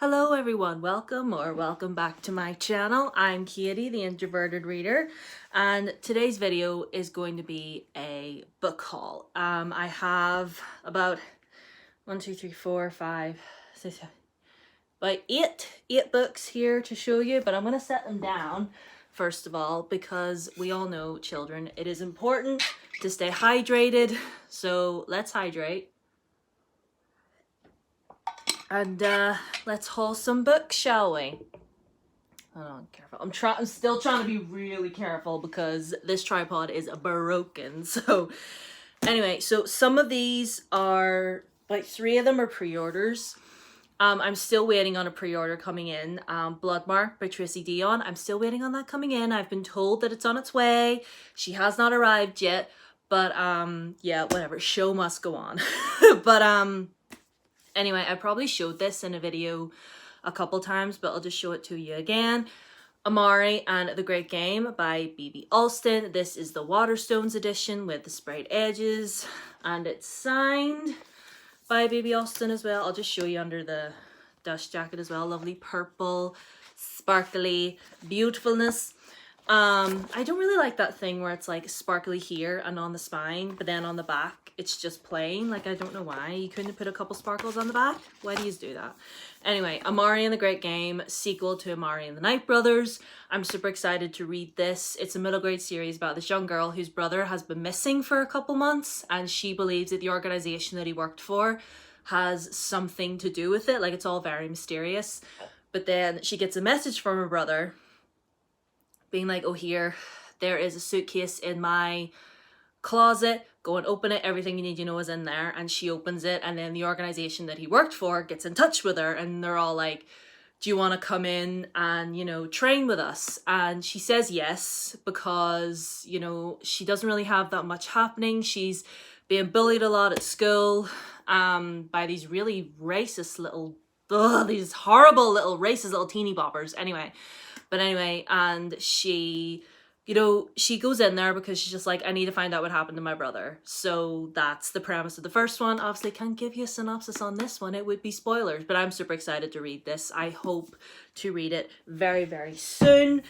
Hello everyone, welcome back to my channel. I'm Katie, the Introverted Reader, and today's video is going to be a book haul. I have about 1, 2, 3, 4, 5, 6, 7, about eight books here to show you, but I'm going to set them down first of all because we all know, children, it is important to stay hydrated, so let's hydrate. And let's haul some books, shall we? Hold on, careful. I'm still trying to be really careful because this tripod is broken. So anyway, so some of these are, like 3 of them are pre-orders. I'm still waiting on a pre-order coming in. Bloodmark by Tracy Dion. I'm still waiting on that coming in. I've been told that it's on its way. She has not arrived yet, but yeah, whatever. Show must go on. But anyway, I probably showed this in a video a couple times, but I'll just show it to you again. Amari and the Great Game by B.B. Alston. This is the Waterstones edition with the sprayed edges, and it's signed by B.B. Alston as well. I'll just show you under the dust jacket as well. Lovely purple, sparkly beautifulness. I don't really like that thing where it's like sparkly here and on the spine, but then on the back it's just plain. Like, I don't know why you couldn't put a couple sparkles on the back. Why do you do that? Anyway, Amari and the Great Game, sequel to Amari and the Night Brothers. I'm super excited to read this. It's a middle grade series about this young girl whose brother has been missing for a couple months, and she believes that the organization that he worked for has something to do with it. Like, it's all very mysterious. But then she gets a message from her brother being like, oh, here, there is a suitcase in my closet, go and open it, everything you need to know is in there. And she opens it, and then the organization that he worked for gets in touch with her, and they're all like, do you want to come in and, you know, train with us? And she says yes, because, you know, she doesn't really have that much happening. She's being bullied a lot at school by these really racist little, these horrible little racist little teeny boppers. Anyway, and she, you know, she goes in there because she's just like, I need to find out what happened to my brother. So that's the premise of the first one. Obviously, can't give you a synopsis on this one. It would be spoilers, but I'm super excited to read this. I hope to read it very, very soon.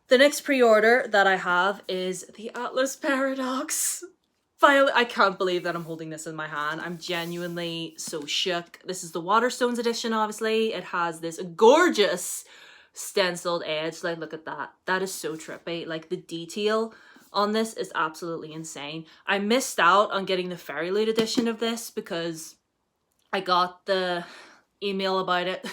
The next pre-order that I have is The Atlas Paradox. Finally, I can't believe that I'm holding this in my hand. I'm genuinely so shook. This is the Waterstones edition, obviously. It has this gorgeous stenciled edge. Like, look at that. That is so trippy. Like, the detail on this is absolutely insane. I missed out on getting the Fairy Loot edition of this because I got the email about it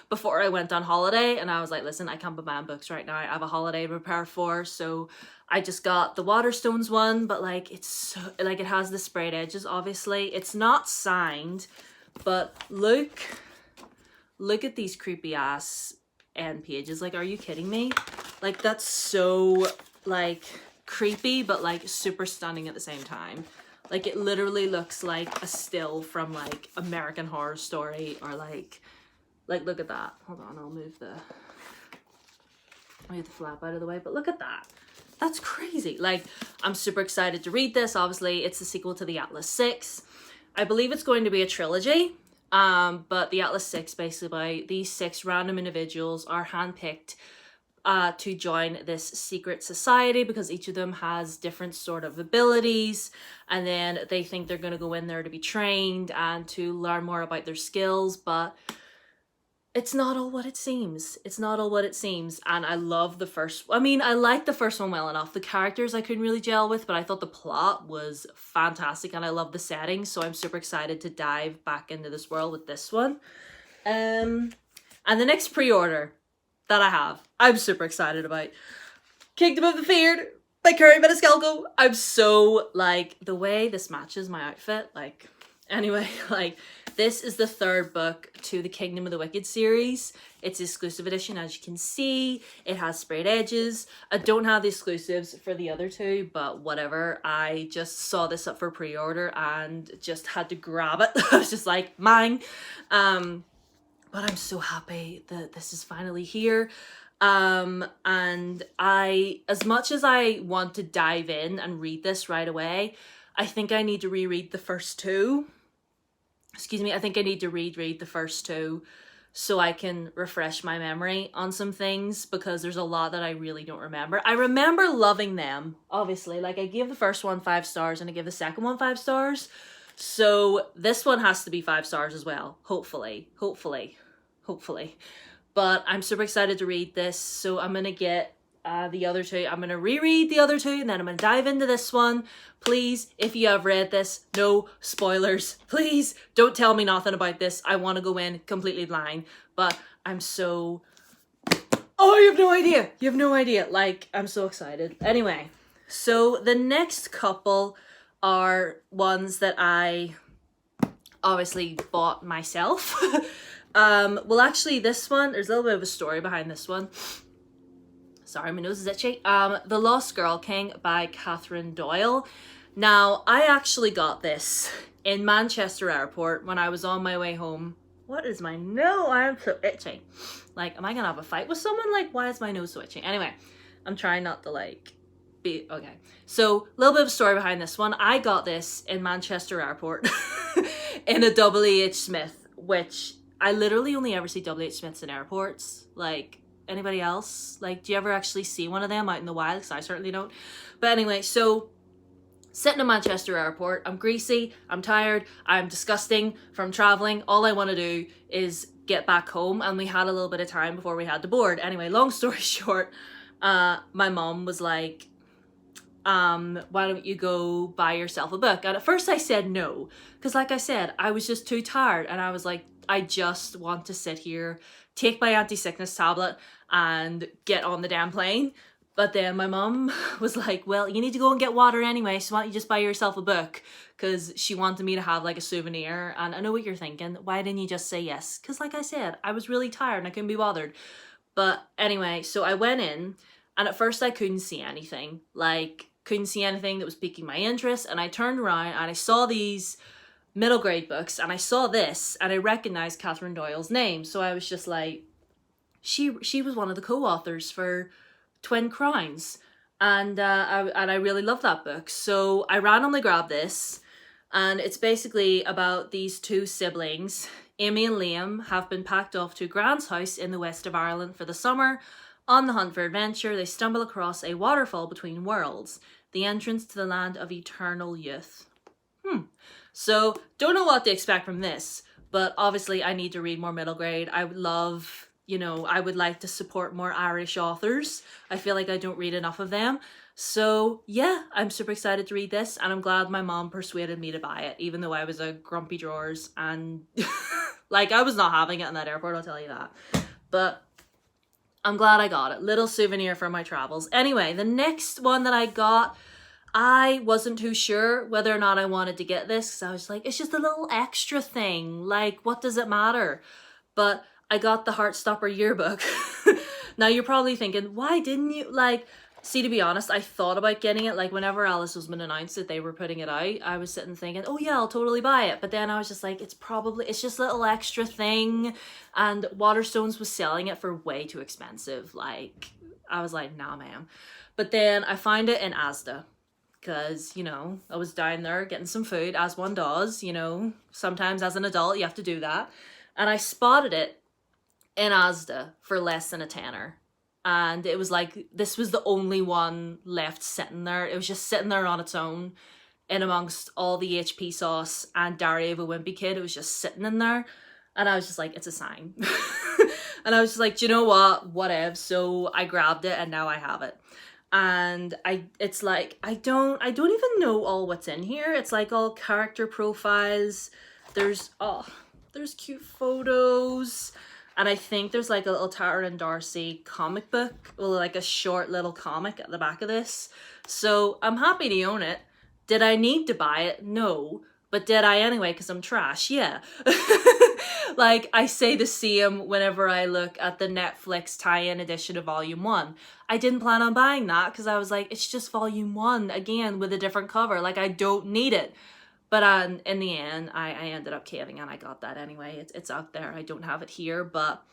before I went on holiday, and I was like, listen, I can't be buying books right now. I have a holiday to prepare for, so I just got the Waterstones one. But like, it's so, like, it has the sprayed edges. Obviously it's not signed, but look at these creepy ass end pages. Like, are you kidding me? Like, that's so like creepy, but like super stunning at the same time. Like, it literally looks like a still from like American Horror Story, or like look at that. Hold on, I'll move the flap out of the way, but look at that. That's crazy. Like, I'm super excited to read this. Obviously it's the sequel to the Atlas 6. I believe it's going to be a trilogy. But the Atlas 6, basically, these 6 random individuals are handpicked to join this secret society because each of them has different sort of abilities, and then they think they're going to go in there to be trained and to learn more about their skills, but it's not all what it seems. It's not all what it seems. And I love the first, I mean, I liked the first one well enough. The characters I couldn't really gel with, but I thought the plot was fantastic, and I love the setting, so I'm super excited to dive back into this world with this one. And the next pre-order that I have, I'm super excited about. Kingdom of the Feared by Carrie Maniscalco. I'm so, like, the way this matches my outfit, like, anyway, like, this is the 3rd book to the Kingdom of the Wicked series. It's exclusive edition, as you can see. It has sprayed edges. I don't have the exclusives for the other 2, but whatever. I just saw this up for pre-order and just had to grab it. I was just like, mine. But I'm so happy that this is finally here. And as much as I want to dive in and read this right away, I think I need to reread the first 2. Excuse me, I think I need to reread the first 2 so I can refresh my memory on some things, because there's a lot that I really don't remember. I remember loving them, obviously. Like, I gave the first one 5 stars and I gave the second one 5 stars. So this one has to be 5 stars as well. Hopefully. But I'm super excited to read this. So I'm going to get the other two. I'm going to reread the other two, and then I'm going to dive into this one. Please, if you have read this, no spoilers. Please don't tell me nothing about this. I want to go in completely blind. But I'm so... Oh, you have no idea. You have no idea. Like, I'm so excited. Anyway, so the next couple are ones that I obviously bought myself. Well, actually, this one, there's a little bit of a story behind this one. Sorry, my nose is itchy. The Lost Girl King by Catherine Doyle. Now, I actually got this in Manchester Airport when I was on my way home. What is my nose? I am so itchy. Like, am I gonna have a fight with someone? Like, why is my nose so itchy? Anyway, I'm trying not to, like, be... Okay. So, a little bit of a story behind this one. I got this in Manchester Airport in a W.H. Smith, which I literally only ever see W.H. Smiths in airports. Like, anybody else? Like, do you ever actually see one of them out in the wild? Because I certainly don't. But anyway, so sitting in Manchester Airport, I'm greasy, I'm tired, I'm disgusting from traveling. All I want to do is get back home, and we had a little bit of time before we had to board. Anyway, long story short, my mom was like, why don't you go buy yourself a book? And at first I said no, because like I said, I was just too tired, and I was like, I just want to sit here, take my anti-sickness tablet, and get on the damn plane. But then my mom was like, well, you need to go and get water anyway, so why don't you just buy yourself a book? Because she wanted me to have like a souvenir. And I know what you're thinking, why didn't you just say yes? Because like I said, I was really tired and I couldn't be bothered. But anyway, so I went in, and at first I couldn't see anything. Like, couldn't see anything that was piquing my interest. And I turned around and I saw these middle grade books, and I saw this, and I recognized Catherine Doyle's name. So I was just like, she was one of the co-authors for Twin Crowns, and I really love that book. So I randomly grabbed this, and it's basically about these two siblings. Amy and Liam have been packed off to Grant's house in the west of Ireland for the summer. On the hunt for adventure, they stumble across a waterfall between worlds, the entrance to the land of eternal youth. So, don't know what to expect from this, but obviously I need to read more middle grade. I would love, I would like to support more Irish authors. I feel like I don't read enough of them. So, yeah, I'm super excited to read this, and I'm glad my mom persuaded me to buy it, even though I was a grumpy drawers, and, like, I was not having it in that airport, I'll tell you that. But I'm glad I got it. Little souvenir from my travels. Anyway, the next one that I got, I wasn't too sure whether or not I wanted to get this, because I was like, it's just a little extra thing. Like, what does it matter? But I got the Heartstopper yearbook. Now, you're probably thinking, why didn't you? Like, see, to be honest, I thought about getting it. Like, whenever Alice was been announced that they were putting it out, I was sitting thinking, oh yeah, I'll totally buy it. But then I was just like, it's just a little extra thing. And Waterstones was selling it for way too expensive. Like, I was like, nah, ma'am. But then I found it in Asda. Because, I was down there getting some food, as one does, sometimes as an adult you have to do that. And I spotted it in Asda for less than a tenner. And it was like, this was the only one left sitting there. It was just sitting there on its own in amongst all the HP sauce and Diary of a Wimpy Kid. It was just sitting in there. And I was just like, it's a sign. And I was just like, do you know what? Whatever. So I grabbed it, and now I have it. And it's like, I don't even know all what's in here. It's like all character profiles. There's cute photos. And I think there's like a little Tara and Darcy comic book, well, like a short little comic at the back of this. So I'm happy to own it. Did I need to buy it? No. But did I anyway, because I'm trash? Yeah. Like, I say the same whenever I look at the Netflix tie-in edition of Volume 1. I didn't plan on buying that because I was like, it's just Volume 1, again, with a different cover. Like, I don't need it. But in the end, I ended up caving, and I got that anyway. It's out there. I don't have it here, but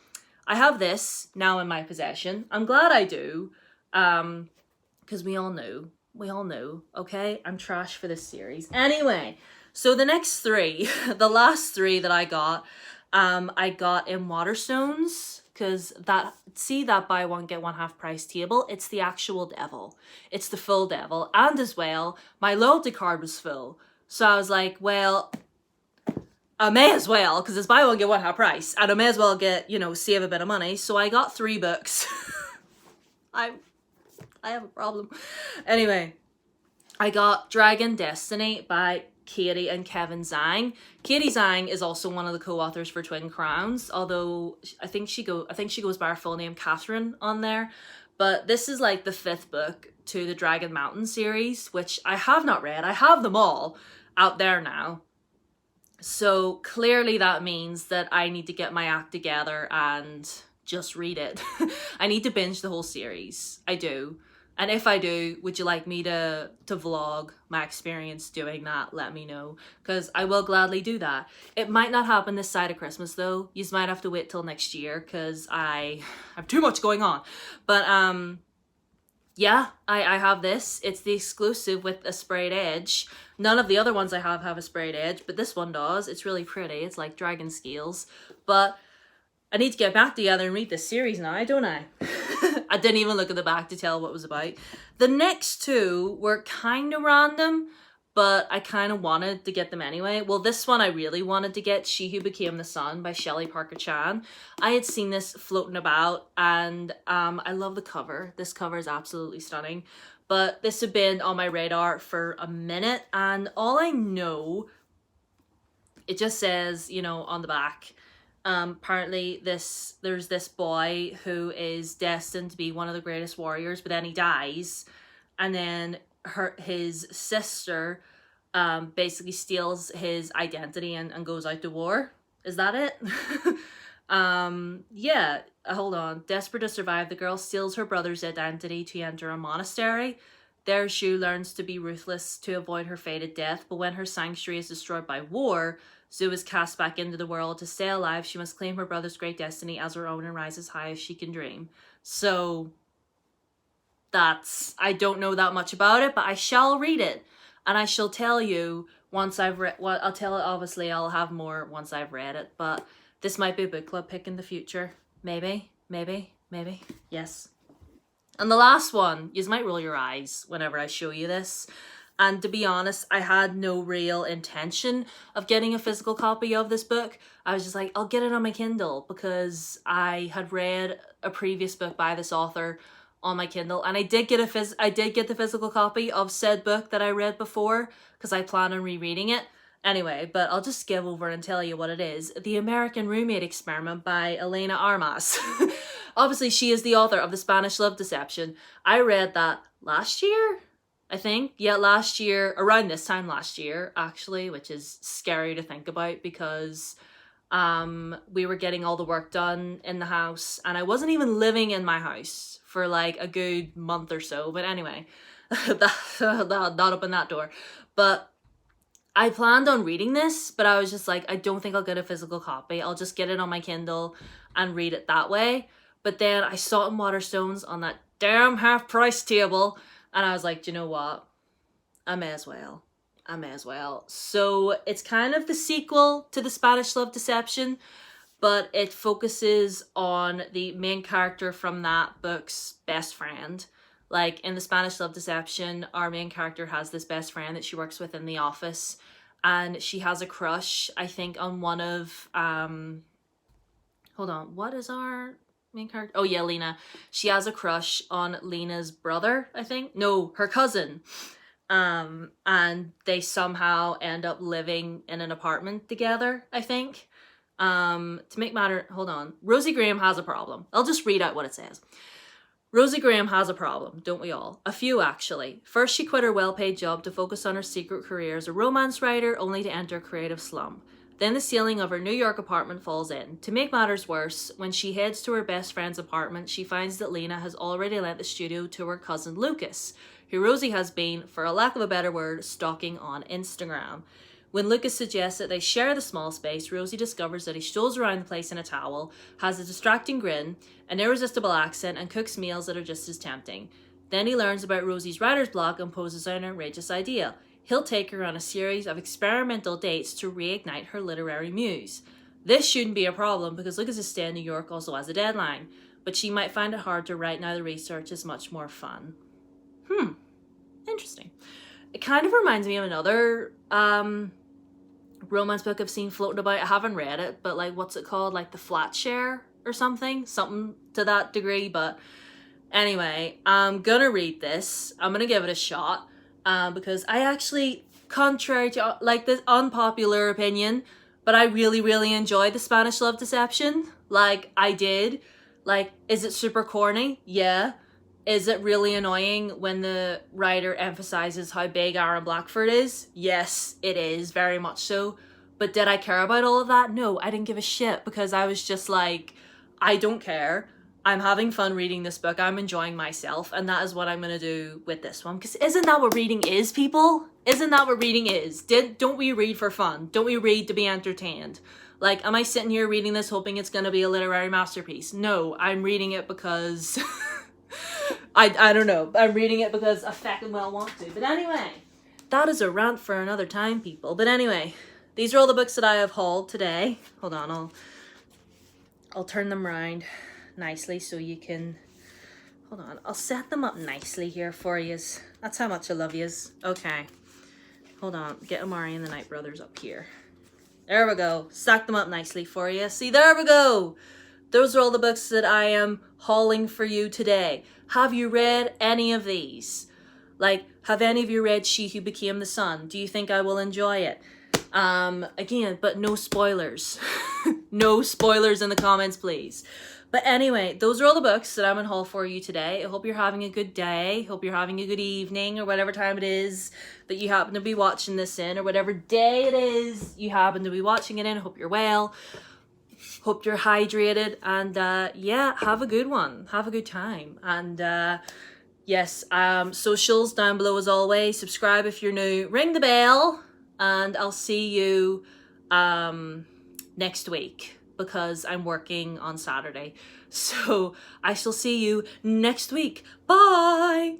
I have this now in my possession. I'm glad I do, because we all know, okay? I'm trash for this series. Anyway, so the next three, the last three that I got, I got in Waterstones, because that buy one get one half price table, it's the actual devil. It's the full devil. And as well, my loyalty card was full. So I was like, well, I may as well, because it's buy one get one half price, and I may as well get, save a bit of money. So I got 3 books. I have a problem. Anyway, I got Dragon Destiny by Katie and Kevin Zhang. Katie Zhang is also one of the co-authors for Twin Crowns, although I think she goes by her full name Catherine on there. But this is like the 5th book to the Dragon Mountain series, which I have not read. I have them all out there now. So clearly that means that I need to get my act together and just read it. I need to binge the whole series. I do. And if I do, would you like me to vlog my experience doing that? Let me know, because I will gladly do that. It might not happen this side of Christmas though. You might have to wait till next year, because I have too much going on. But yeah, I have this. It's the exclusive with a sprayed edge. None of the other ones I have a sprayed edge, but this one does. It's really pretty. It's like dragon scales. But I need to get back together and read this series now, don't I? I didn't even look at the back to tell what it was about. The next 2 were kind of random, but I kind of wanted to get them anyway. Well, this one I really wanted to get, She Who Became the Sun by Shelley Parker Chan. I had seen this floating about, and I love the cover. This cover is absolutely stunning. But this had been on my radar for a minute, and all I know, it just says, on the back, apparently there's this boy who is destined to be one of the greatest warriors, but then he dies, and then his sister basically steals his identity and goes out to war. Is that it? Yeah, hold on. Desperate to survive, the girl steals her brother's identity to enter a monastery. There Zhu learns to be ruthless to avoid her fated death, but when her sanctuary is destroyed by war, Zhu is cast back into the world. To stay alive, she must claim her brother's great destiny as her own and rise as high as she can dream. So I don't know that much about it, but I shall read it, and I shall tell you once I've read. Well, I'll tell it. Obviously, I'll have more once I've read it. But this might be a book club pick in the future. Maybe. Yes. And the last one, you might roll your eyes whenever I show you this. And to be honest, I had no real intention of getting a physical copy of this book. I was just like, I'll get it on my Kindle, because I had read a previous book by this author on my Kindle, and I did get the physical copy of said book that I read before, because I plan on rereading it. Anyway, but I'll just skip over and tell you what it is. The American Roommate Experiment by Elena Armas. Obviously, she is the author of The Spanish Love Deception. I read that last year, I think. Yeah, last year, around this time last year, actually, which is scary to think about, because we were getting all the work done in the house, and I wasn't even living in my house for like a good month or so. But anyway, not open that door. But I planned on reading this, but I was just like, I don't think I'll get a physical copy. I'll just get it on my Kindle and read it that way. But then I saw it in Waterstones on that damn half price table, and I was like, do you know what? I may as well. So it's kind of the sequel to The Spanish Love Deception, but it focuses on the main character from that book's best friend. Like in The Spanish Love Deception, our main character has this best friend that she works with in the office, and she has a crush, I think, on one of, hold on, what is our main character? Oh yeah, Lena. She has a crush on Lena's brother, I think. No, her cousin. And they somehow end up living in an apartment together, I think. To make matter, hold on. Rosie Graham has a problem. I'll just read out what it says. Rosie Graham has a problem, don't we all? A few, actually. First, she quit her well-paid job to focus on her secret career as a romance writer, only to enter a creative slump. Then the ceiling of her New York apartment falls in. To make matters worse, when she heads to her best friend's apartment, she finds that Lena has already lent the studio to her cousin Lucas, who Rosie has been, for a lack of a better word, stalking on Instagram. When Lucas suggests that they share the small space, Rosie discovers that he strolls around the place in a towel, has a distracting grin, an irresistible accent, and cooks meals that are just as tempting. Then he learns about Rosie's writer's block and poses an outrageous idea. He'll take her on a series of experimental dates to reignite her literary muse. This shouldn't be a problem because Lucas's stay in New York also has a deadline, but she might find it hard to write now the research is much more fun. Interesting. It kind of reminds me of another romance book I've seen floating about. I haven't read it, but like, what's it called? Like The Flat Share or something to that degree. But anyway, I'm gonna read this. I'm gonna give it a shot because I actually, contrary to like this unpopular opinion, but I really, really enjoyed The Spanish Love Deception. Like, I did. Like, is it super corny? Yeah. Is it really annoying when the writer emphasizes how big Aaron Blackford is? Yes, it is, very much so. But did I care about all of that? No, I didn't give a shit because I was just like, I don't care. I'm having fun reading this book. I'm enjoying myself. And that is what I'm going to do with this one. Because isn't that what reading is, people? Isn't that what reading is? Don't we read for fun? Don't we read to be entertained? Like, am I sitting here reading this hoping it's going to be a literary masterpiece? No, I'm reading it because... I don't know. I'm reading it because I fucking well want to. But anyway, that is a rant for another time, people. But anyway, these are all the books that I have hauled today. Hold on, I'll turn them around nicely so you can... Hold on, I'll set them up nicely here for yous. That's how much I love yous. Okay. Hold on, get Amari and the Night Brothers up here. There we go. Stack them up nicely for you. See, there we go. Those are all the books that I am hauling for you today. Have you read any of these? Like, have any of you read She Who Became the Sun? Do you think I will enjoy it? Again, but no spoilers. No spoilers in the comments, please. But anyway, those are all the books that I'm in haul for you today. I hope you're having a good day. Hope you're having a good evening or whatever time it is that you happen to be watching this in, or whatever day it is you happen to be watching it in. Hope you're well. Hope you're hydrated, and yeah, have a good one. Have a good time. And yes, socials down below as always. Subscribe if you're new. Ring the bell, and I'll see you next week because I'm working on Saturday. So I shall see you next week. Bye!